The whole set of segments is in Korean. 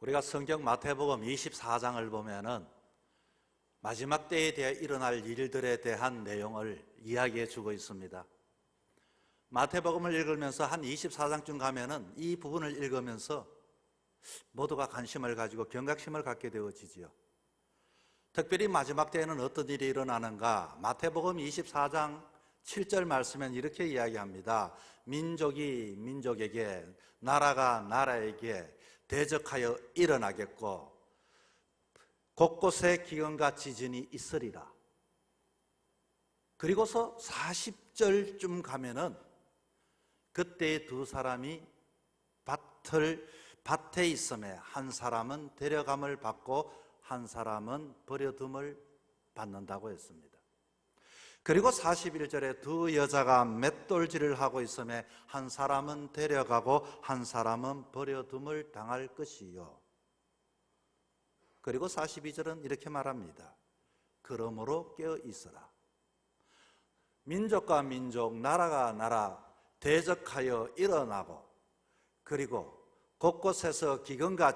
우리가 성경 마태복음 24장을 보면은 마지막 때에 대해 일어날 일들에 대한 내용을 이야기해 주고 있습니다. 마태복음을 읽으면서 한 24장쯤 가면은 이 부분을 읽으면서 모두가 관심을 가지고 경각심을 갖게 되어지지요. 특별히 마지막 때에는 어떤 일이 일어나는가? 마태복음 24장 7절 말씀은 이렇게 이야기합니다. 민족이 민족에게, 나라가 나라에게 대적하여 일어나겠고 곳곳에 기근과 지진이 있으리라. 그리고서 40절쯤 가면은 그때 두 사람이 밭에 있음에 한 사람은 데려감을 받고 한 사람은 버려둠을 받는다고 했습니다. 그리고 41절에 두 여자가 맷돌질을 하고 있음에 한 사람은 데려가고 한 사람은 버려둠을 당할 것이요. 그리고 42절은 이렇게 말합니다. 그러므로 깨어 있으라. 민족과 민족, 나라가 나라 대적하여 일어나고 그리고 곳곳에서 기근과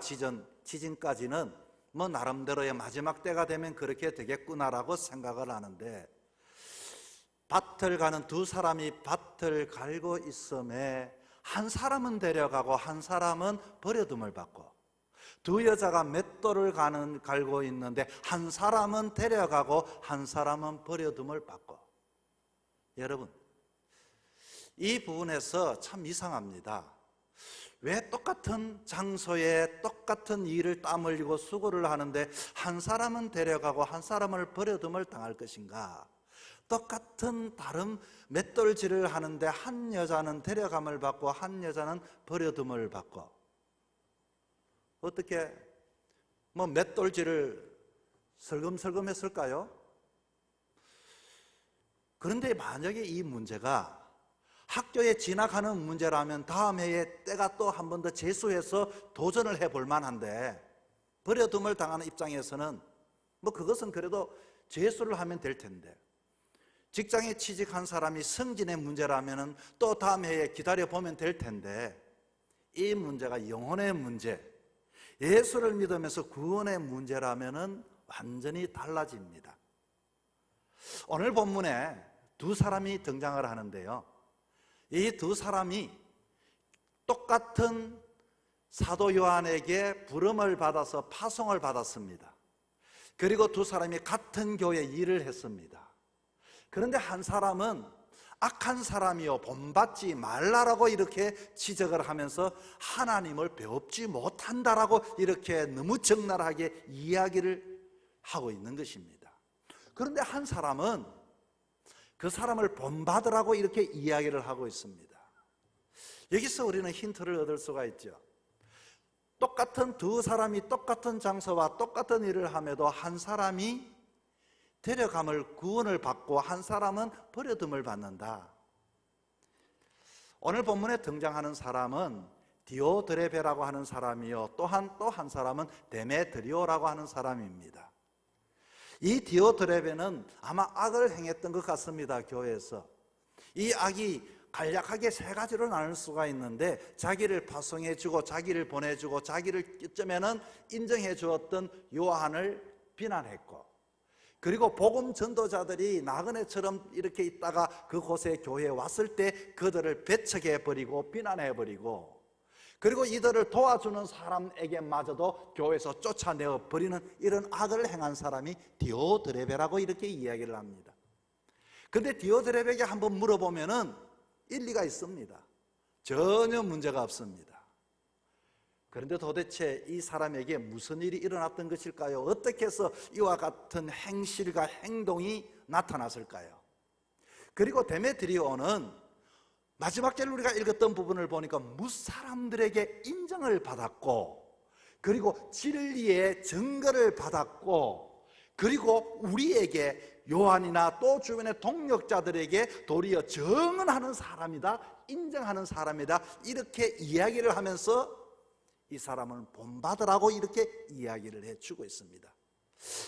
지진까지는 뭐 나름대로의 마지막 때가 되면 그렇게 되겠구나라고 생각을 하는데, 밭을 가는 두 사람이 밭을 갈고 있음에 한 사람은 데려가고 한 사람은 버려둠을 받고, 두 여자가 맷돌을 갈고 있는데 한 사람은 데려가고 한 사람은 버려둠을 받고. 여러분, 이 부분에서 참 이상합니다. 왜 똑같은 장소에 똑같은 일을 땀 흘리고 수고를 하는데 한 사람은 데려가고 한 사람을 버려둠을 당할 것인가? 똑같은 다른 맷돌질을 하는데 한 여자는 데려감을 받고 한 여자는 버려둠을 받고. 어떻게 뭐 맷돌질을 설금설금 했을까요? 그런데 만약에 이 문제가 학교에 진학하는 문제라면 다음 해에 때가 또 한 번 더 재수해서 도전을 해볼 만한데, 버려둠을 당하는 입장에서는 뭐 그것은 그래도 재수를 하면 될 텐데, 직장에 취직한 사람이 승진의 문제라면 또 다음 해에 기다려보면 될 텐데, 이 문제가 영혼의 문제, 예수를 믿으면서 구원의 문제라면 완전히 달라집니다. 오늘 본문에 두 사람이 등장을 하는데요, 이 두 사람이 똑같은 사도 요한에게 부름을 받아서 파송을 받았습니다. 그리고 두 사람이 같은 교회에 일을 했습니다. 그런데 한 사람은 악한 사람이요 본받지 말라라고 이렇게 지적을 하면서 하나님을 배웁지 못한다라고 이렇게 너무 적나라하게 이야기를 하고 있는 것입니다. 그런데 한 사람은 그 사람을 본받으라고 이렇게 이야기를 하고 있습니다. 여기서 우리는 힌트를 얻을 수가 있죠. 똑같은 두 사람이 똑같은 장소와 똑같은 일을 함에도 한 사람이 데려감을 구원을 받고 한 사람은 버려둠을 받는다. 오늘 본문에 등장하는 사람은 디오드레베라고 하는 사람이요, 또한 또 한 사람은 데메드리오라고 하는 사람입니다. 이 디오드레베는 아마 악을 행했던 것 같습니다. 교회에서 이 악이 간략하게 세 가지로 나눌 수가 있는데, 자기를 파송해주고 자기를 보내주고 자기를 어쩌면은 인정해 주었던 요한을 비난했고, 그리고 복음 전도자들이 나그네처럼 이렇게 있다가 그곳에 교회에 왔을 때 그들을 배척해버리고 비난해버리고, 그리고 이들을 도와주는 사람에게마저도 교회에서 쫓아내어버리는 이런 악을 행한 사람이 디오드레베라고 이렇게 이야기를 합니다. 그런데 디오드레베에게 한번 물어보면은 일리가 있습니다. 전혀 문제가 없습니다. 그런데 도대체 이 사람에게 무슨 일이 일어났던 것일까요? 어떻게 해서 이와 같은 행실과 행동이 나타났을까요? 그리고 데메드리오는 마지막 절 우리가 읽었던 부분을 보니까 무사람들에게 인정을 받았고, 그리고 진리의 증거를 받았고, 그리고 우리에게 요한이나 또 주변의 동역자들에게 도리어 증언하는 사람이다, 인정하는 사람이다, 이렇게 이야기를 하면서 이 사람은 본받으라고 이렇게 이야기를 해주고 있습니다.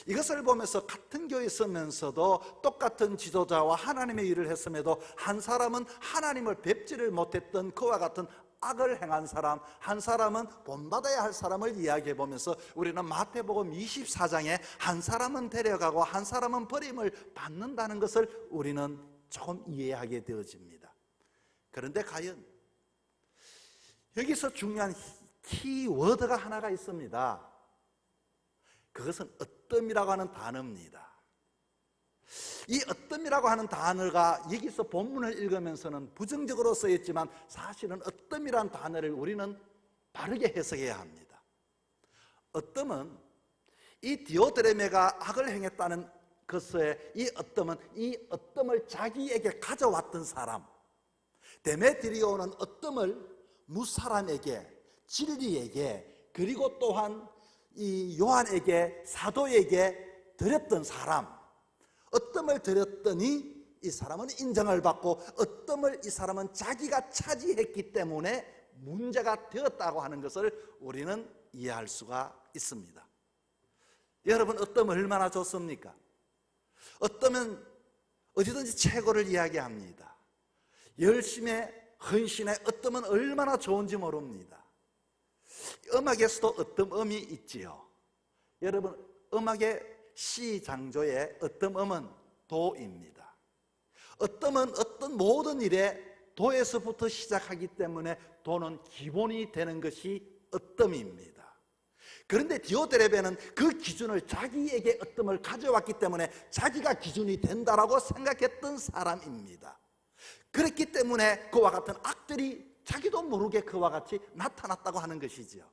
이것을 보면서 같은 교회에 있으면서도 똑같은 지도자와 하나님의 일을 했음에도 한 사람은 하나님을 뵙지를 못했던 그와 같은 악을 행한 사람, 한 사람은 본받아야 할 사람을 이야기해 보면서 우리는 마태복음 24장에 한 사람은 데려가고 한 사람은 버림을 받는다는 것을 우리는 조금 이해하게 되어집니다. 그런데 과연 여기서 중요한 키워드가 하나가 있습니다. 그것은 어뜸이라고 하는 단어입니다. 이 어뜸이라고 하는 단어가 여기서 본문을 읽으면서는 부정적으로 쓰였지만 사실은 어뜸이라는 단어를 우리는 바르게 해석해야 합니다. 어뜸은 이 디오드레메가 악을 행했다는 것에 이 어뜸을 자기에게 가져왔던 사람, 데메드리오는 어뜸을 무사람에게, 진리에게, 그리고 또한 이 요한에게, 사도에게 드렸던 사람, 어뜸을 드렸더니 이 사람은 인정을 받고 어뜸을 이 사람은 자기가 차지했기 때문에 문제가 되었다고 하는 것을 우리는 이해할 수가 있습니다. 여러분, 어뜸을 얼마나 좋습니까? 어뜸은 어디든지 최고를 이야기합니다. 열심의 헌신의 어뜸은 얼마나 좋은지 모릅니다. 음악에서도 어뜸음이 있지요. 여러분, 음악의 시 장조의 어뜸음은 도입니다. 어뜸은 어떤 모든 일에 도에서부터 시작하기 때문에 도는 기본이 되는 것이 어뜸입니다. 그런데 디오드레베는 그 기준을 자기에게 어뜸을 가져왔기 때문에 자기가 기준이 된다라고 생각했던 사람입니다. 그렇기 때문에 그와 같은 악들이 자기도 모르게 그와 같이 나타났다고 하는 것이지요.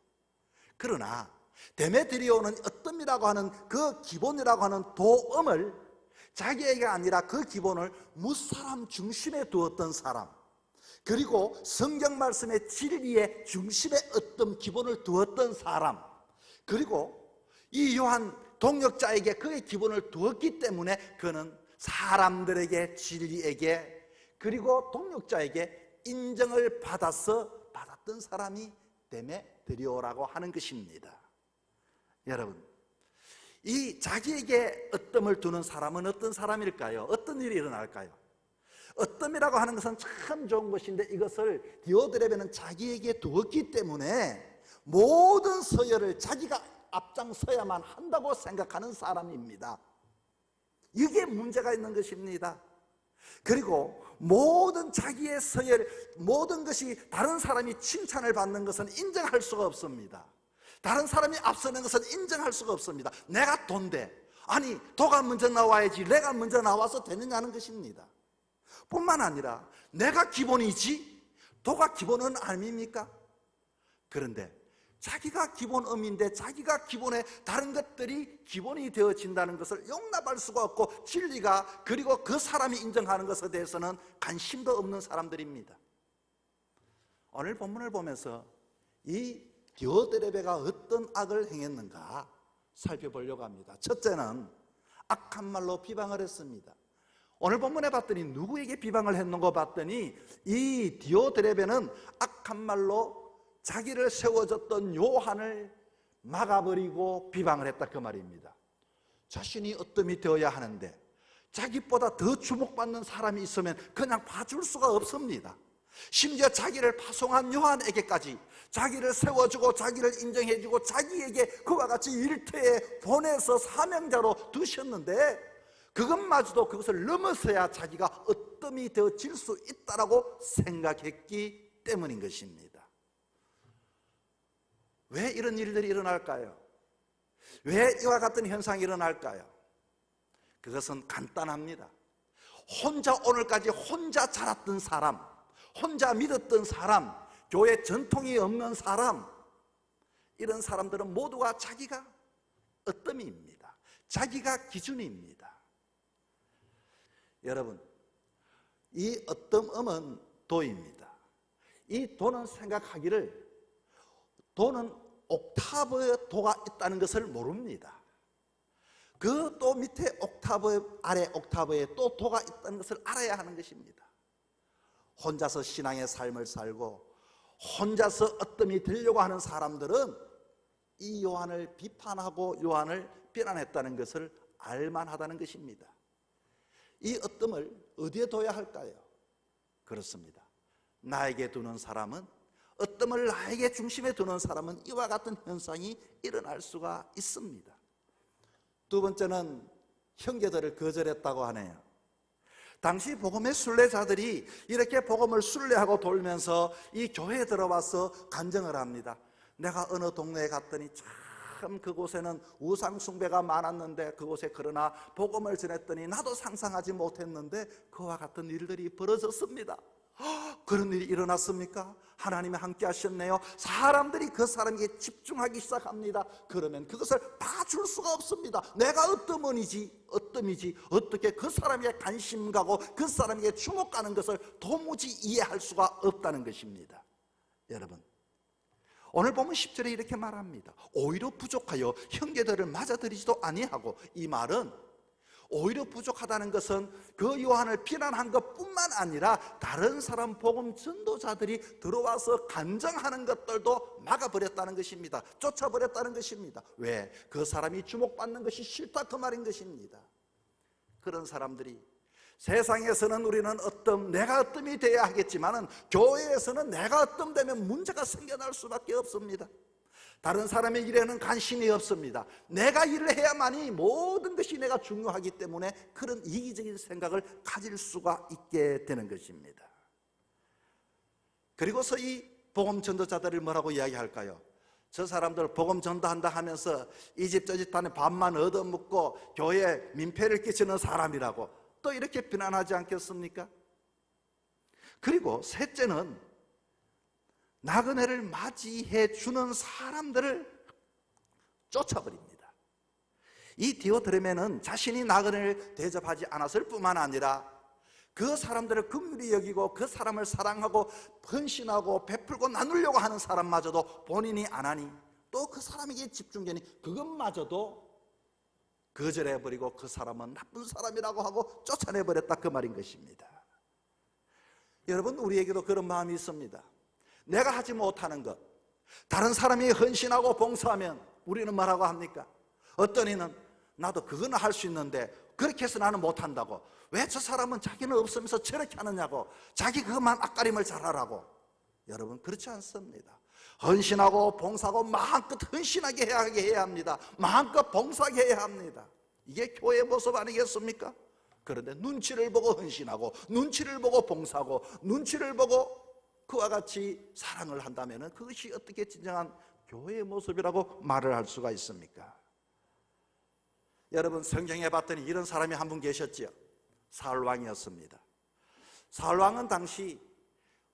그러나 데메드리오는 어뜸이라고 하는 그 기본이라고 하는 도음을 자기에게 아니라 그 기본을 무사람 중심에 두었던 사람, 그리고 성경 말씀의 진리의 진심에 어떤 기본을 두었던 사람, 그리고 이 요한 동역자에게 그의 기본을 두었기 때문에 그는 사람들에게, 진리에게, 그리고 동역자에게 인정을 받았던 사람이 데메드리오라고 하는 것입니다. 여러분, 이 자기에게 어뜸을 두는 사람은 어떤 사람일까요? 어떤 일이 일어날까요? 어뜸이라고 하는 것은 참 좋은 것인데 이것을 디오드레베는 자기에게 두었기 때문에 모든 서열을 자기가 앞장서야만 한다고 생각하는 사람입니다. 이게 문제가 있는 것입니다. 그리고 모든 자기의 서열, 모든 것이 다른 사람이 칭찬을 받는 것은 인정할 수가 없습니다. 다른 사람이 앞서는 것은 인정할 수가 없습니다. 내가 돈데, 아니 도가 먼저 나와야지 내가 먼저 나와서 되느냐는 것입니다. 뿐만 아니라 내가 기본이지 도가 기본은 아닙니까? 그런데 자기가 기본음인데 자기가 기본에 다른 것들이 기본이 되어진다는 것을 용납할 수가 없고, 진리가 그리고 그 사람이 인정하는 것에 대해서는 관심도 없는 사람들입니다. 오늘 본문을 보면서 이 디오드레베가 어떤 악을 행했는가 살펴보려고 합니다. 첫째는 악한 말로 비방을 했습니다. 오늘 본문에 봤더니 누구에게 비방을 했는가 봤더니 이 디오드레베는 악한 말로 자기를 세워줬던 요한을 막아버리고 비방을 했다, 그 말입니다. 자신이 어뜸이 되어야 하는데 자기보다 더 주목받는 사람이 있으면 그냥 봐줄 수가 없습니다. 심지어 자기를 파송한 요한에게까지 자기를 세워주고 자기를 인정해주고 자기에게 그와 같이 일터에 보내서 사명자로 두셨는데 그것마저도 그것을 넘어서야 자기가 어뜸이 되어질 수 있다고 생각했기 때문인 것입니다. 왜 이런 일들이 일어날까요? 왜 이와 같은 현상이 일어날까요? 그것은 간단합니다. 혼자 오늘까지 혼자 자랐던 사람, 혼자 믿었던 사람, 교회 전통이 없는 사람, 이런 사람들은 모두가 자기가 어뜸입니다. 자기가 기준입니다. 여러분, 이 어뜸음은 도입니다. 이 도는 생각하기를 도는 옥타브의 도가 있다는 것을 모릅니다. 그 또 밑에 옥타브 아래 옥타브에 또 도가 있다는 것을 알아야 하는 것입니다. 혼자서 신앙의 삶을 살고 혼자서 어뜸이 되려고 하는 사람들은 이 요한을 비판하고 요한을 비난했다는 것을 알만하다는 것입니다. 이 어뜸을 어디에 둬야 할까요? 그렇습니다. 나에게 두는 사람은, 어뜸을 나에게 중심에 두는 사람은 이와 같은 현상이 일어날 수가 있습니다. 두 번째는 형제들을 거절했다고 하네요. 당시 복음의 순례자들이 이렇게 복음을 순례하고 돌면서 이 교회에 들어와서 간증을 합니다. 내가 어느 동네에 갔더니 참 그곳에는 우상 숭배가 많았는데, 그곳에 그러나 복음을 전했더니 나도 상상하지 못했는데 그와 같은 일들이 벌어졌습니다. 그런 일이 일어났습니까? 하나님이 함께 하셨네요. 사람들이 그 사람에게 집중하기 시작합니다. 그러면 그것을 봐줄 수가 없습니다. 내가 어떠이지 어떻게 그 사람에게 관심 가고 그 사람에게 주목가는 것을 도무지 이해할 수가 없다는 것입니다. 여러분, 오늘 보면 10절에 이렇게 말합니다. 오히려 부족하여 형제들을 맞아들이지도 아니하고, 이 말은 오히려 부족하다는 것은 그 요한을 비난한 것뿐만 아니라 다른 사람 복음 전도자들이 들어와서 간증하는 것들도 막아버렸다는 것입니다. 쫓아버렸다는 것입니다. 왜? 그 사람이 주목받는 것이 싫다, 그 말인 것입니다. 그런 사람들이, 세상에서는 우리는 내가 어뜸이 돼야 하겠지만은 교회에서는 내가 어뜸되면 문제가 생겨날 수밖에 없습니다. 다른 사람의 일에는 관심이 없습니다. 내가 일을 해야만이 모든 것이 내가 중요하기 때문에 그런 이기적인 생각을 가질 수가 있게 되는 것입니다. 그리고서 이 복음 전도자들을 뭐라고 이야기할까요? 저 사람들 복음 전도한다 하면서 이 집 저 집 하는 밥만 얻어먹고 교회에 민폐를 끼치는 사람이라고 또 이렇게 비난하지 않겠습니까? 그리고 셋째는 나그네를 맞이해 주는 사람들을 쫓아버립니다. 이 디오드레메는 자신이 나그네를 대접하지 않았을 뿐만 아니라 그 사람들을 긍휼히 여기고 그 사람을 사랑하고 헌신하고 베풀고 나누려고 하는 사람마저도 본인이 안 하니, 또 그 사람에게 집중되니 그것마저도 거절해버리고 그 사람은 나쁜 사람이라고 하고 쫓아내버렸다, 그 말인 것입니다. 여러분, 우리에게도 그런 마음이 있습니다. 내가 하지 못하는 것, 다른 사람이 헌신하고 봉사하면 우리는 뭐라고 합니까? 어떤 이는 나도 그거는 할 수 있는데 그렇게 해서 나는 못한다고, 왜 저 사람은 자기는 없으면서 저렇게 하느냐고, 자기 그것만 앞가림을 잘하라고. 여러분, 그렇지 않습니다. 헌신하고 봉사하고 마음껏 헌신하게 해야 합니다. 마음껏 봉사하게 해야 합니다. 이게 교회의 모습 아니겠습니까? 그런데 눈치를 보고 헌신하고 눈치를 보고 봉사하고 눈치를 보고 그와 같이 사랑을 한다면 그것이 어떻게 진정한 교회의 모습이라고 말을 할 수가 있습니까? 여러분, 성경에 봤더니 이런 사람이 한 분 계셨지요. 사울왕이었습니다. 사울왕은 당시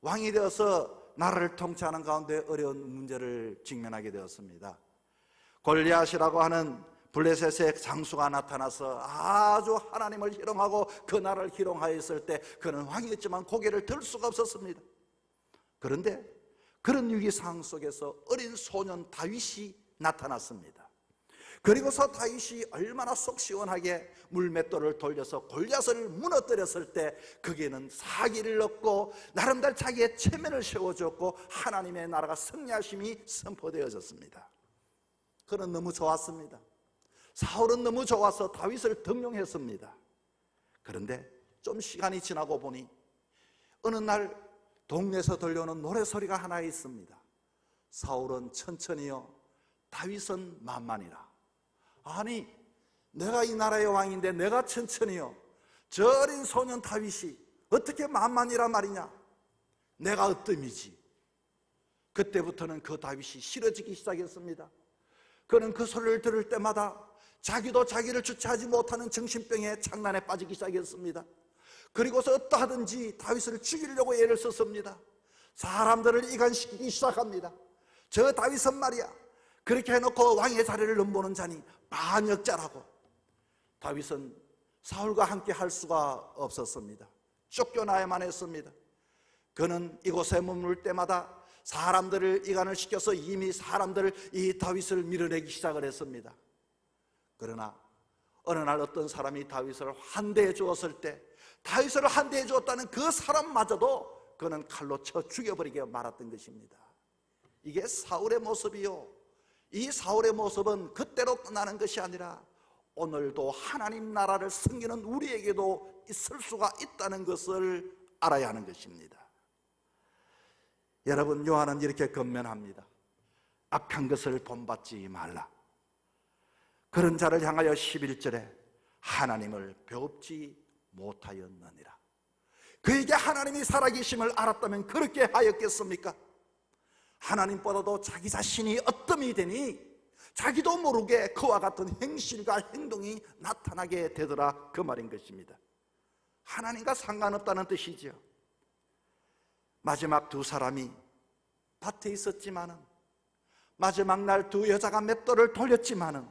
왕이 되어서 나라를 통치하는 가운데 어려운 문제를 직면하게 되었습니다. 골리앗이라고 하는 블레셋의 장수가 나타나서 아주 하나님을 희롱하고 그 나라를 희롱하였을 때 그는 왕이었지만 고개를 들 수가 없었습니다. 그런데 그런 위기상 속에서 어린 소년 다윗이 나타났습니다. 그리고서 다윗이 얼마나 속 시원하게 물맷돌을 돌려서 골리앗을 무너뜨렸을 때 거기에는 사기를 얻고 나름대로 자기의 체면을 세워줬고 하나님의 나라가 승리하심이 선포되어졌습니다. 그는 너무 좋았습니다. 사울은 너무 좋아서 다윗을 등용했습니다. 그런데 좀 시간이 지나고 보니 어느 날 동네에서 들려오는 노래소리가 하나 있습니다. 사울은 천천히요, 다윗은 만만이라. 아니, 내가 이 나라의 왕인데 내가 천천히요, 저 어린 소년 다윗이 어떻게 만만이라 말이냐, 내가 어뜸이지. 그때부터는 그 다윗이 싫어지기 시작했습니다. 그는 그 소리를 들을 때마다 자기도 자기를 주체하지 못하는 정신병에 장난에 빠지기 시작했습니다. 그리고서 어떠하든지 다윗을 죽이려고 애를 썼습니다. 사람들을 이간시키기 시작합니다. 저 다윗은 말이야, 그렇게 해놓고 왕의 자리를 넘보는 자니 반역자라고. 다윗은 사울과 함께 할 수가 없었습니다. 쫓겨나야만 했습니다. 그는 이곳에 머물 때마다 사람들을 이간을 시켜서 이미 사람들을 이 다윗을 밀어내기 시작을 했습니다. 그러나 어느 날 어떤 사람이 다윗을 환대해 주었을 때 다윗을 환대해 주었다는 그 사람마저도 그는 칼로 쳐 죽여버리게 말았던 것입니다. 이게 사울의 모습이요, 이 사울의 모습은 그때로 끝나는 것이 아니라 오늘도 하나님 나라를 섬기는 우리에게도 있을 수가 있다는 것을 알아야 하는 것입니다. 여러분, 요한은 이렇게 권면합니다. 악한 것을 본받지 말라. 그런 자를 향하여 11절에 하나님을 배웁지 못하였느니라. 그에게 하나님이 살아계심을 알았다면 그렇게 하였겠습니까? 하나님보다도 자기 자신이 어뜸이 되니 자기도 모르게 그와 같은 행실과 행동이 나타나게 되더라, 그 말인 것입니다. 하나님과 상관없다는 뜻이죠. 마지막 두 사람이 밭에 있었지만은, 마지막 날 두 여자가 맷돌을 돌렸지만은,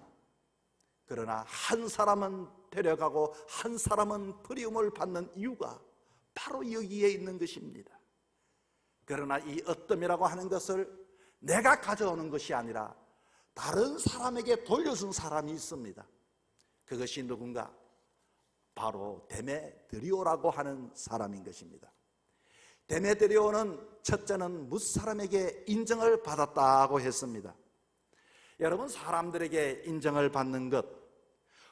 그러나 한 사람은 데려가고 한 사람은 버림을 받는 이유가 바로 여기에 있는 것입니다. 그러나 이 어뜸이라고 하는 것을 내가 가져오는 것이 아니라 다른 사람에게 돌려준 사람이 있습니다. 그것이 누군가? 바로 데메드리오라고 하는 사람인 것입니다. 데메드리오는 첫째는 무사람에게 인정을 받았다고 했습니다. 여러분, 사람들에게 인정을 받는 것,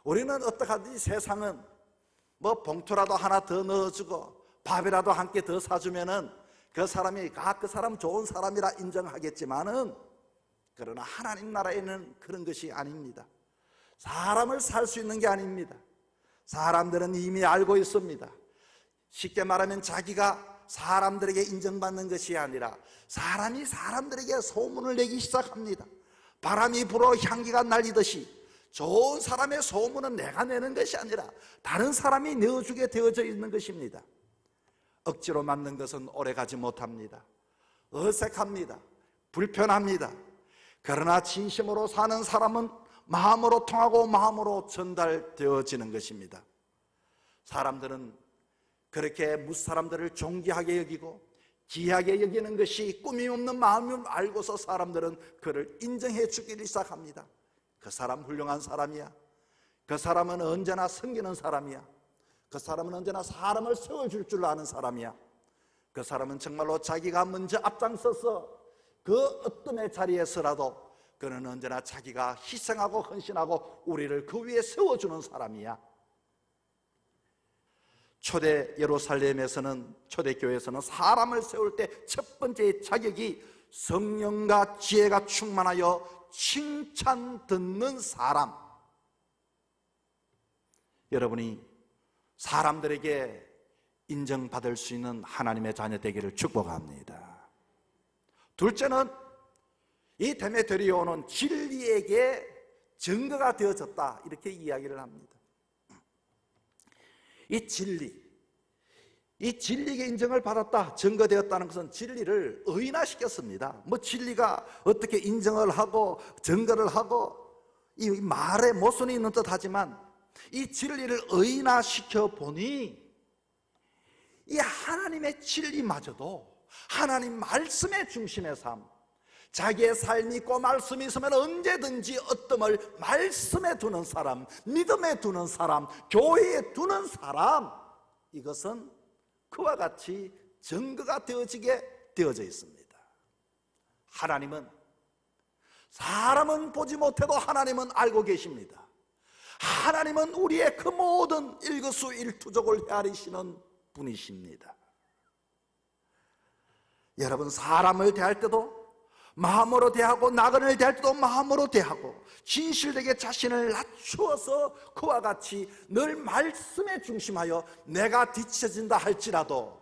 우리는 어떡하든지 세상은 뭐 봉투라도 하나 더 넣어주고 밥이라도 한 끼 더 사주면은 그 사람이 그 사람 좋은 사람이라 인정하겠지만은, 그러나 하나님 나라에는 그런 것이 아닙니다. 사람을 살 수 있는 게 아닙니다. 사람들은 이미 알고 있습니다. 쉽게 말하면 자기가 사람들에게 인정받는 것이 아니라 사람이 사람들에게 소문을 내기 시작합니다. 바람이 불어 향기가 날리듯이 좋은 사람의 소문은 내가 내는 것이 아니라 다른 사람이 내어주게 되어져 있는 것입니다. 억지로 만든 것은 오래가지 못합니다. 어색합니다. 불편합니다. 그러나 진심으로 사는 사람은 마음으로 통하고 마음으로 전달되어지는 것입니다. 사람들은 그렇게 무사람들을 존귀하게 여기고 귀하게 여기는 것이 꾸밈 없는 마음을 알고서 사람들은 그를 인정해 주기를 시작합니다. 그 사람 훌륭한 사람이야. 그 사람은 언제나 섬기는 사람이야. 그 사람은 언제나 사람을 세워줄 줄 아는 사람이야. 그 사람은 정말로 자기가 먼저 앞장서서 그 어떤 자리에서라도 그는 언제나 자기가 희생하고 헌신하고 우리를 그 위에 세워주는 사람이야. 초대 예루살렘에서는, 초대교회에서는 사람을 세울 때 첫 번째 자격이 성령과 지혜가 충만하여 칭찬 듣는 사람. 여러분이 사람들에게 인정받을 수 있는 하나님의 자녀 되기를 축복합니다. 둘째는 이 데메드리오는 진리에게 증거가 되어졌다, 이렇게 이야기를 합니다. 이 진리에게 인정을 받았다, 증거되었다는 것은 진리를 의인화시켰습니다. 뭐 진리가 어떻게 인정을 하고 증거를 하고 이 말에 모순이 있는 듯 하지만 이 진리를 의인화시켜 보니 이 하나님의 진리마저도 하나님 말씀의 중심의 삶, 자기의 삶이 있고 말씀이 있으면 언제든지 어뜸을 말씀에 두는 사람, 믿음에 두는 사람, 교회에 두는 사람, 이것은 그와 같이 증거가 되어지게 되어져 있습니다. 하나님은, 사람은 보지 못해도 하나님은 알고 계십니다. 하나님은 우리의 그 모든 일거수일투족을 헤아리시는 분이십니다. 여러분, 사람을 대할 때도 마음으로 대하고 나그네를 대할 때도 마음으로 대하고 진실되게 자신을 낮추어서 그와 같이 늘 말씀에 중심하여 내가 뒤처진다 할지라도,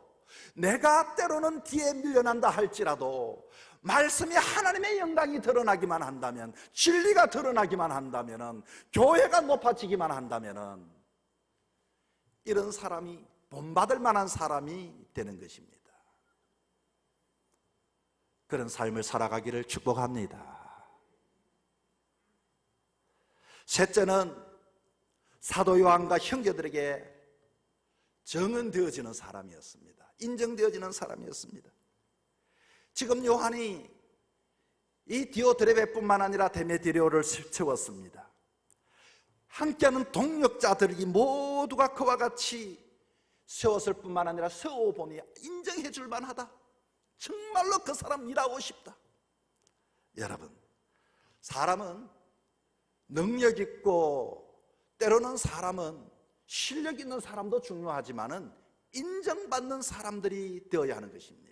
내가 때로는 뒤에 밀려난다 할지라도 말씀이 하나님의 영광이 드러나기만 한다면, 진리가 드러나기만 한다면, 교회가 높아지기만 한다면 이런 사람이 본받을 만한 사람이 되는 것입니다. 그런 삶을 살아가기를 축복합니다. 셋째는 사도 요한과 형제들에게 정언되어지는 사람이었습니다. 인정되어지는 사람이었습니다. 지금 요한이 이 디오드레베뿐만 아니라 데메드리오를 세웠습니다. 함께하는 동역자들이 모두가 그와 같이 세웠을 뿐만 아니라 세워보니 인정해 줄 만하다. 정말로 그 사람 일하고 싶다. 여러분, 사람은 능력 있고 때로는 사람은 실력 있는 사람도 중요하지만은 인정받는 사람들이 되어야 하는 것입니다.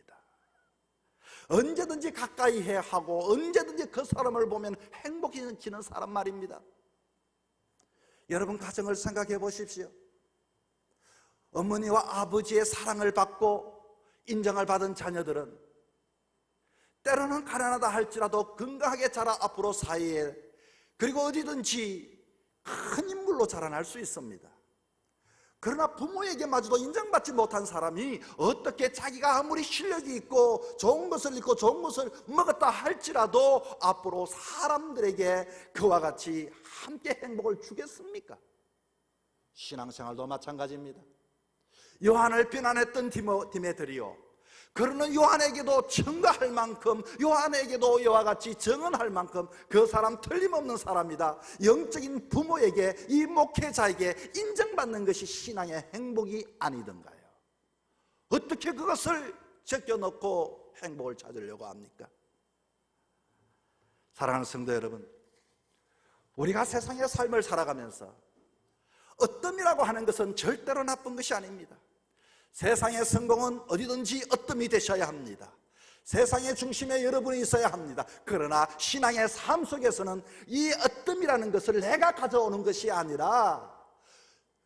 언제든지 가까이 해야 하고 언제든지 그 사람을 보면 행복해지는 사람 말입니다. 여러분, 가정을 생각해 보십시오. 어머니와 아버지의 사랑을 받고 인정을 받은 자녀들은 때로는 가난하다 할지라도 건강하게 자라 앞으로 사회에 그리고 어디든지 큰 인물로 자라날 수 있습니다. 그러나 부모에게마저도 인정받지 못한 사람이 어떻게 자기가 아무리 실력이 있고 좋은 것을 입고 좋은 것을 먹었다 할지라도 앞으로 사람들에게 그와 같이 함께 행복을 주겠습니까? 신앙생활도 마찬가지입니다. 요한을 비난했던 디메드리오, 그러는 요한에게도 증거할 만큼, 요한에게도 이와 같이 증언할 만큼 그 사람 틀림없는 사람이다. 영적인 부모에게, 이 목회자에게 인정받는 것이 신앙의 행복이 아니던가요? 어떻게 그것을 제껴놓고 행복을 찾으려고 합니까? 사랑하는 성도 여러분, 우리가 세상의 삶을 살아가면서 어뜸이라고 하는 것은 절대로 나쁜 것이 아닙니다. 세상의 성공은 어디든지 어뜸이 되셔야 합니다. 세상의 중심에 여러분이 있어야 합니다. 그러나 신앙의 삶 속에서는 이 어뜸이라는 것을 내가 가져오는 것이 아니라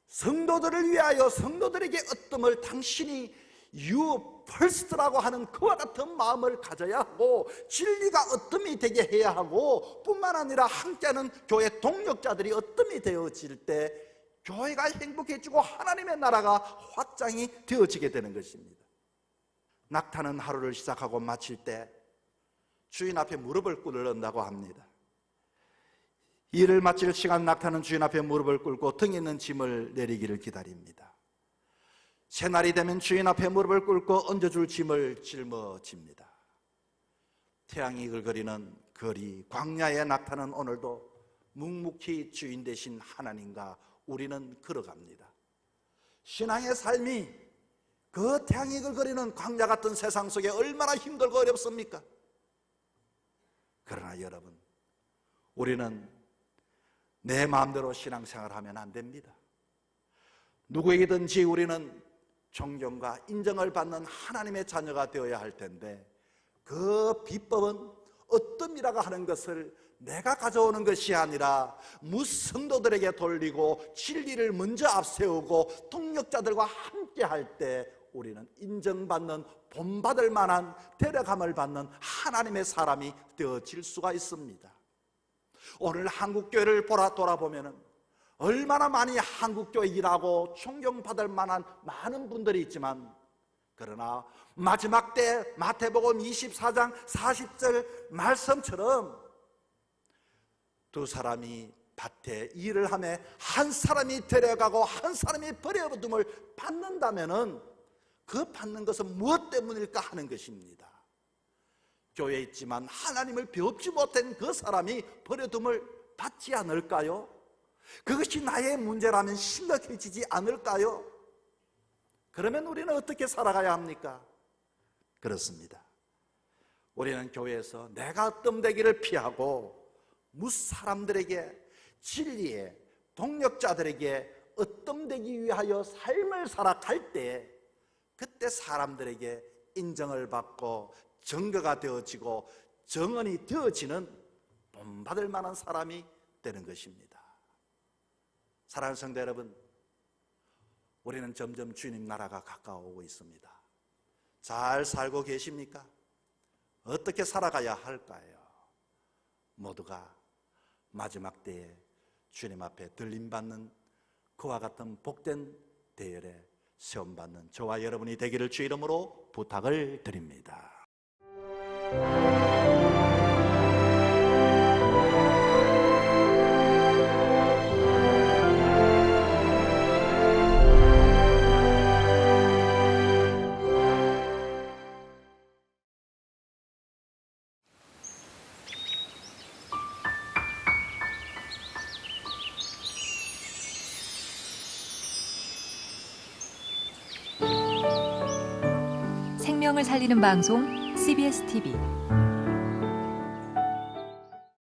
성도들을 위하여 성도들에게 어뜸을 당신이 You first라고 하는 그와 같은 마음을 가져야 하고, 진리가 어뜸이 되게 해야 하고, 뿐만 아니라 함께하는 교회 동력자들이 어뜸이 되어질 때 교회가 행복해지고 하나님의 나라가 확장이 되어지게 되는 것입니다. 낙타는 하루를 시작하고 마칠 때 주인 앞에 무릎을 꿇는다고 합니다. 일을 마칠 시간 낙타는 주인 앞에 무릎을 꿇고 등에 있는 짐을 내리기를 기다립니다. 새날이 되면 주인 앞에 무릎을 꿇고 얹어줄 짐을 짊어집니다. 태양이 글거리는 거리, 광야의 낙타는 오늘도 묵묵히 주인 되신 하나님과 우리는 걸어갑니다. 신앙의 삶이 그 태양이 글거리는 광야 같은 세상 속에 얼마나 힘들고 어렵습니까? 그러나 여러분, 우리는 내 마음대로 신앙생활을 하면 안 됩니다. 누구에게든지 우리는 존경과 인정을 받는 하나님의 자녀가 되어야 할 텐데, 그 비법은 어뜸이라고 하는 것을 내가 가져오는 것이 아니라 무성도들에게 돌리고 진리를 먼저 앞세우고 동력자들과 함께 할 때 우리는 인정받는, 본받을 만한, 데려감을 받는 하나님의 사람이 되어질 수가 있습니다. 오늘 한국교회를 돌아보면 얼마나 많이 한국교회 일하고 존경받을 만한 많은 분들이 있지만, 그러나 마지막 때 마태복음 24장 40절 말씀처럼 두 사람이 밭에 일을 하며 한 사람이 데려가고 한 사람이 버려둠을 받는다면은 그 받는 것은 무엇 때문일까 하는 것입니다. 교회에 있지만 하나님을 배웁지 못한 그 사람이 버려둠을 받지 않을까요? 그것이 나의 문제라면 심각해지지 않을까요? 그러면 우리는 어떻게 살아가야 합니까? 그렇습니다. 우리는 교회에서 내가 어뜸되기를 피하고 무사람들에게, 진리의 동력자들에게 어뜸되기 위하여 삶을 살아갈 때, 그때 사람들에게 인정을 받고 증거가 되어지고 정언이 되어지는 본받을 만한 사람이 되는 것입니다. 사랑하는 성도 여러분, 우리는 점점 주님 나라가 가까워오고 있습니다. 잘 살고 계십니까? 어떻게 살아가야 할까요? 모두가 마지막 때에 주님 앞에 들림받는 그와 같은 복된 대열에 시험받는 저와 여러분이 되기를 주 이름으로 부탁을 드립니다. 감성을 살리는 방송 CBS TV